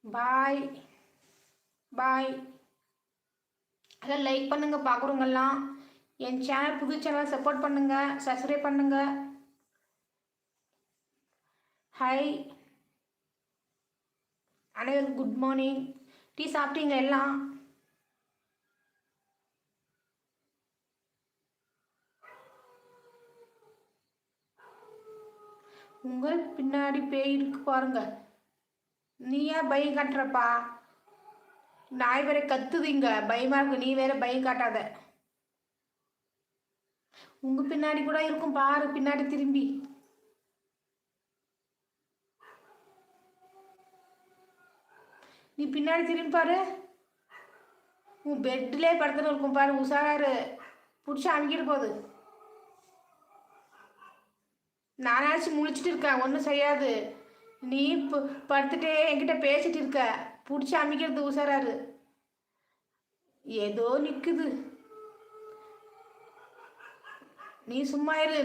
பாய் பாய். எல்லாம் லைக் பண்ணுங்க பார்க்குறவங்கெல்லாம். என் சேனல் புது சேனல் சப்போர்ட் பண்ணுங்க, சப்ஸ்கிரைப் பண்ணுங்க. ஹாய் அனைவரும் குட் மார்னிங். டீ சாப்பிட்டீங்க எல்லாம்? உங்கள் பின்னாடி பேய் இருக்கு பாருங்க. நீ ஏன் பயம் காட்டுறப்பா? நாய் வேற கத்துதுங்க, பயமா இருக்கு. நீ வேற பயம் காட்டாத. உங்க பின்னாடி கூட இருக்கும் பாரு, பின்னாடி திரும்பி. நீ பின்னாடி திரும்பி பாரு. உன் பெட்லேயே படுத்துட்டு இருக்கும் பாரு, உஷாராரு. பிடிச்சி அமுக்கிட்டு போகுது. நானாச்சும் முழிச்சிட்டு இருக்கேன், ஒன்றும் செய்யாது. நீ படுத்துட்டே என்கிட்ட பேசிட்டு இருக்க, பிடிச்சி அமைக்கிறது உஷாராரு. ஏதோ நிற்குது, நீ சும்மா இரு.